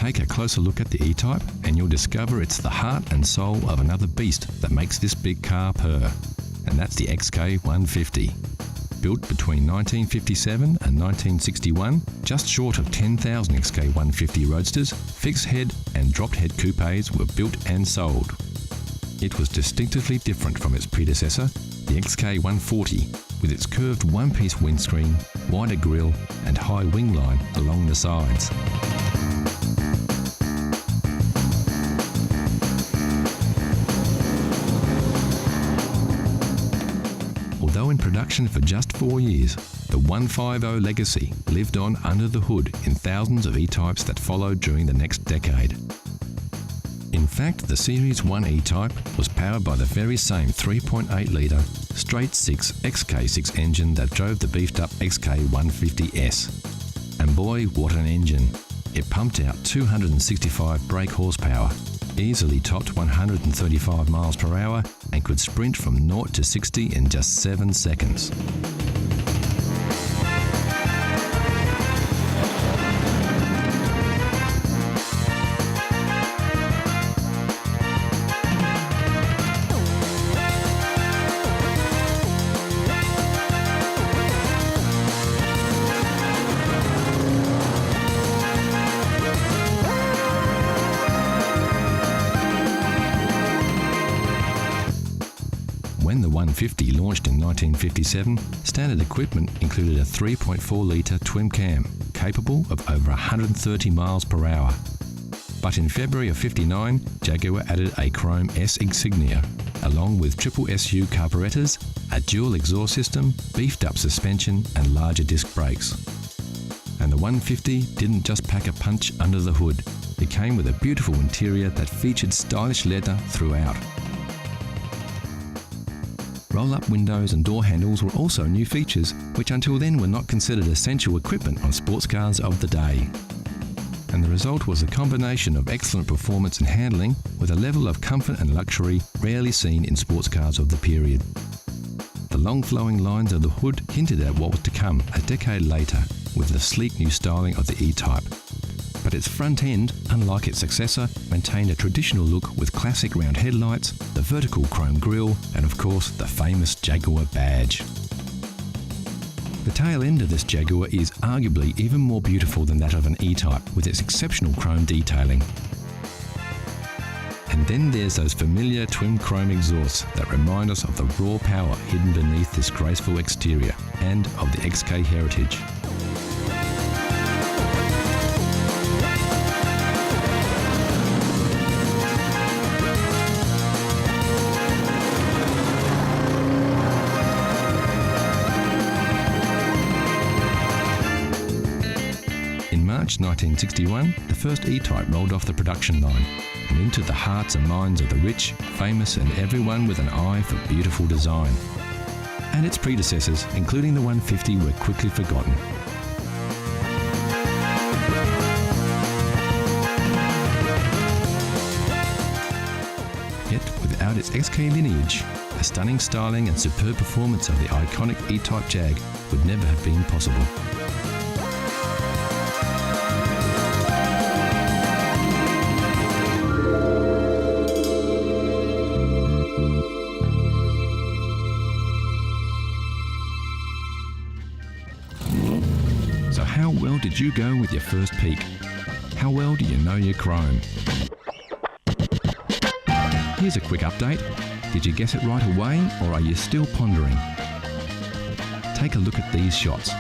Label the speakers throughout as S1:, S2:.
S1: Take a closer look at the E-Type and you'll discover it's the heart and soul of another beast that makes this big car purr, and that's the XK150. Built between 1957 and 1961, just short of 10,000 XK150 Roadsters, fixed head and dropped head coupes were built and sold. It was distinctively different from its predecessor, the XK140, with its curved one-piece windscreen, wider grille and high wing line along the sides. Although in production for just 4 years, the 150 legacy lived on under the hood in thousands of E-Types that followed during the next decade. In fact, the Series 1 E-Type was powered by the very same 3.8-litre straight-six XK6 engine that drove the beefed-up XK150S. And boy, what an engine! It pumped out 265 brake horsepower, easily topped 135 miles per hour, and could sprint from 0 to 60 in just 7 seconds. When the 150 launched in 1957, standard equipment included a 3.4-litre twin cam, capable of over 130 miles per hour. But in February of '59, Jaguar added a chrome S insignia, along with triple SU carburetors, a dual exhaust system, beefed-up suspension and larger disc brakes. And the 150 didn't just pack a punch under the hood. It came with a beautiful interior that featured stylish leather throughout. Roll-up windows and door handles were also new features, which until then were not considered essential equipment on sports cars of the day. And the result was a combination of excellent performance and handling with a level of comfort and luxury rarely seen in sports cars of the period. The long flowing lines of the hood hinted at what was to come a decade later with the sleek new styling of the E-Type. But its front end, unlike its successor, maintained a traditional look with classic round headlights, the vertical chrome grille, and of course the famous Jaguar badge. The tail end of this Jaguar is arguably even more beautiful than that of an E-Type, with its exceptional chrome detailing. And then there's those familiar twin chrome exhausts that remind us of the raw power hidden beneath this graceful exterior, and of the XK heritage. In March 1961, the first E-Type rolled off the production line and into the hearts and minds of the rich, famous and everyone with an eye for beautiful design. And its predecessors, including the 150, were quickly forgotten. Yet, without its XK lineage, the stunning styling and superb performance of the iconic E-Type Jag would never have been possible. So how well did you go with your first peek? How well do you know your chrome? Here's a quick update. Did you guess it right away, or are you still pondering? Take a look at these shots.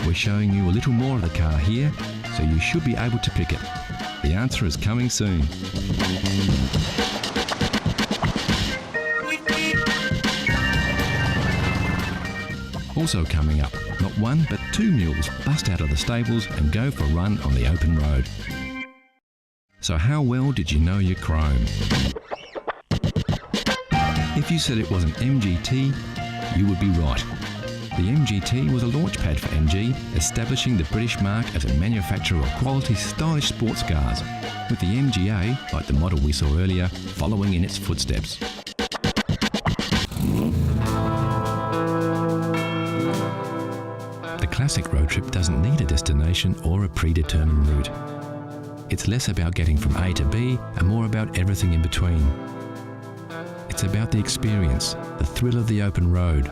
S1: We're showing you a little more of the car here, so you should be able to pick it. The answer is coming soon. Also coming up, not one but two mules bust out of the stables and go for a run on the open road. So how well did you know your chrome? If you said it was an MGT, you would be right. The MGT was a launchpad for MG, establishing the British mark as a manufacturer of quality, stylish sports cars, with the MGA, like the model we saw earlier, following in its footsteps. The classic road trip doesn't need a destination or a predetermined route. it's less about getting from A to B and more about everything in between. It's about the experience, the thrill of the open road,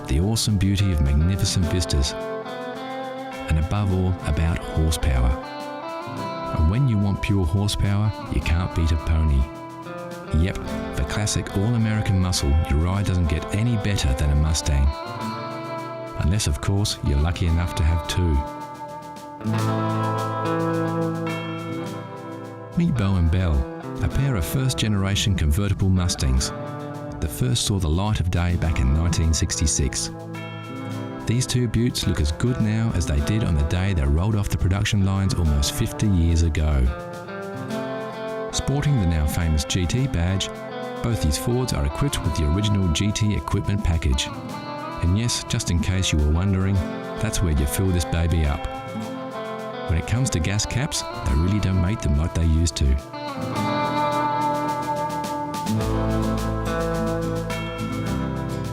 S1: the awesome beauty of magnificent vistas, and above all, about horsepower. And when you want pure horsepower, you can't beat a pony. Yep, for classic all-American muscle, your ride doesn't get any better than a Mustang. Unless, of course, you're lucky enough to have two. Meet Bo and Belle, a pair of first-generation convertible Mustangs. The first saw the light of day back in 1966. These two beauts look as good now as they did on the day they rolled off the production lines almost 50 years ago. Sporting the now famous GT badge, both these Fords are equipped with the original GT equipment package. And yes, just in case you were wondering, that's where you fill this baby up. When it comes to gas caps, they really don't make them like they used to.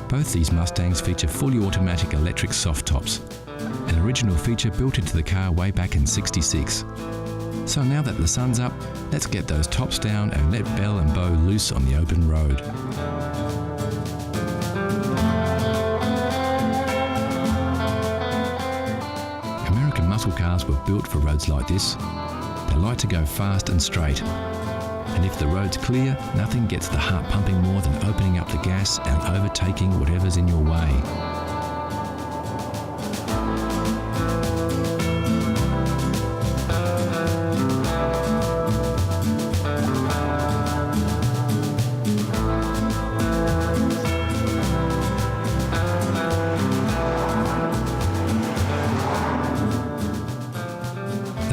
S1: Both these Mustangs feature fully automatic electric soft tops, an original feature built into the car way back in '66. So now that the sun's up, let's get those tops down and let Belle and Bo loose on the open road. American muscle cars were built for roads like this. They like to go fast and straight. And if the road's clear, nothing gets the heart pumping more than opening up the gas and overtaking whatever's in your way.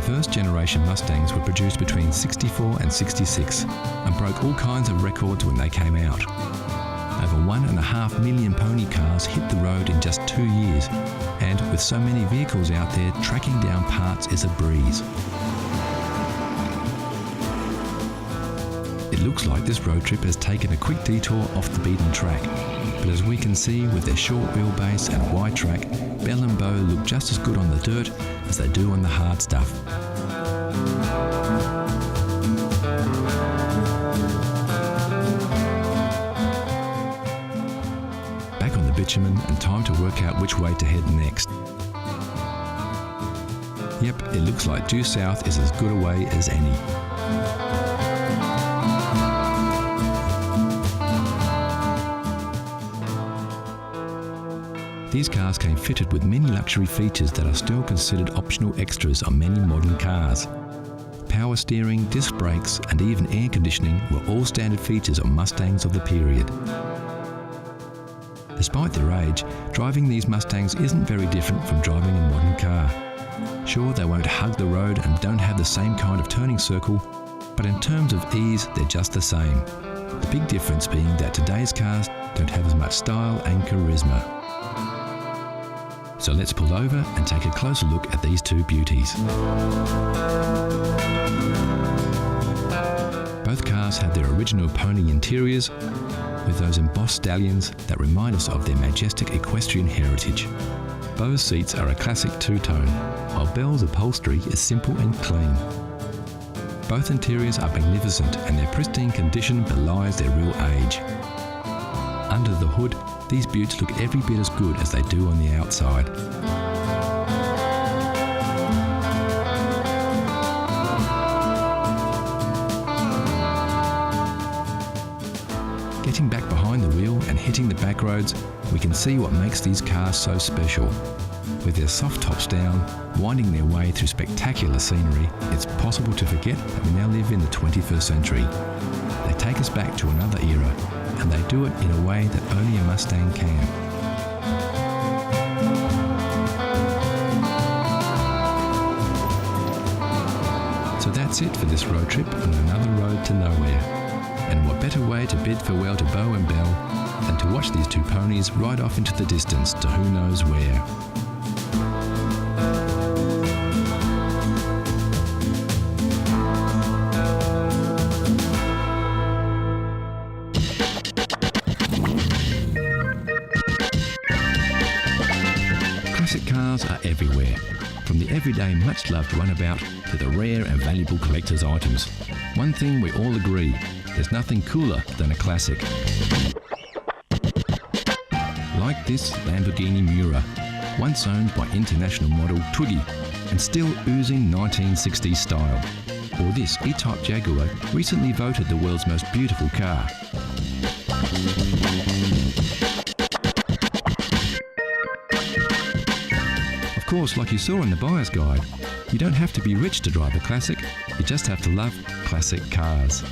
S1: First-generation Mustangs were produced between '64 and '66 and broke all kinds of records when they came out. Over 1.5 million pony cars hit the road in just 2 years, and with so many vehicles out there, tracking down parts is a breeze. It looks like this road trip has taken a quick detour off the beaten track, but as we can see with their short wheelbase and wide track, Belle and Bo look just as good on the dirt as they do on the hard stuff. Back on the bitumen and time to work out which way to head next. Yep, it looks like due south is as good a way as any. These cars came fitted with many luxury features that are still considered optional extras on many modern cars. Power steering, disc brakes, and even air conditioning were all standard features on Mustangs of the period. Despite their age, driving these Mustangs isn't very different from driving a modern car. Sure, they won't hug the road and don't have the same kind of turning circle, but in terms of ease, they're just the same. The big difference being that today's cars don't have as much style and charisma. So let's pull over and take a closer look at these two beauties. Both cars have their original pony interiors with those embossed stallions that remind us of their majestic equestrian heritage. Bo's seats are a classic two-tone, while Belle's upholstery is simple and clean. Both interiors are magnificent and their pristine condition belies their real age. Under the hood, these beauts look every bit as good as they do on the outside. Getting back behind the wheel and hitting the back roads, we can see what makes these cars so special. With their soft tops down, winding their way through spectacular scenery, it's possible to forget that we now live in the 21st century. They take us back to another era, and they do it in a way that only a Mustang can. So that's it for this road trip on another road to nowhere. And what better way to bid farewell to Bo and Belle than to watch these two ponies ride off into the distance to who knows where. Classic cars are everywhere. From the everyday much-loved runabout to the rare and valuable collector's items. One thing we all agree, there's nothing cooler than a classic. Like this Lamborghini Miura, once owned by international model Twiggy and still oozing 1960s style. Or this E-Type Jaguar, recently voted the world's most beautiful car. Of course, like you saw in the buyer's guide, you don't have to be rich to drive a classic, you just have to love classic cars.